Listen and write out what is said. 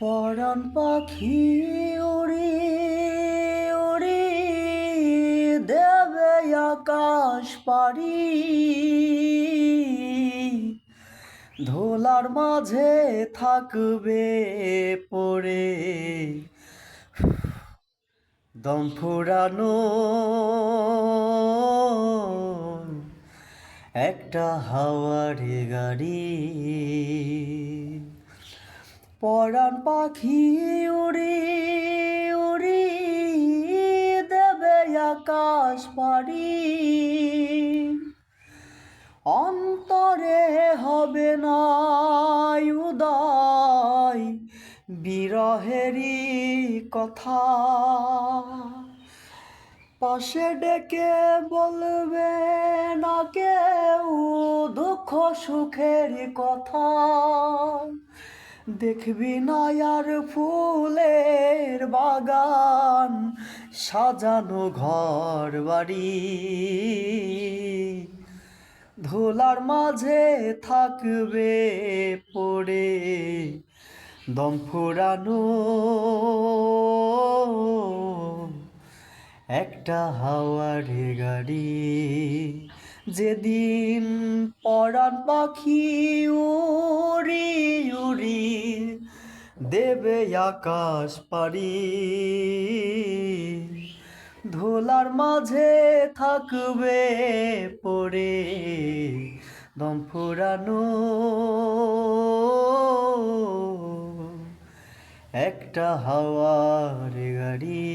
পরাণ পাখি উড়ি উড়ি দেবে আকাশ পাড়ি, ধুলার মাঝে থাকবে পড়ে দম ফুরানো একটা হাওয়ার গাড়ি। পরাণ পাখি উড়ি উড়ি দেবে আকাশ পাড়ি, অন্তরে হবে না উদয় বিরহেরই কথা, পাশে ডেকে বলবে না কেউ দুঃখ সুখের কথা। দেখবি না আর ফুলের বাগান, সাজানো ঘর বাড়ি, ধুলার মাঝে থাকবে পড়ে দম ফুরানো একটা হাওয়ার গাড়ি। যেদিন পরাণ পাখি উড়ি উড়ি দেবে আকাশ পাড়ি, ধুলার মাঝে থাকবে পড়ে দম ফুরানো একটা হাওয়ার গাড়ি।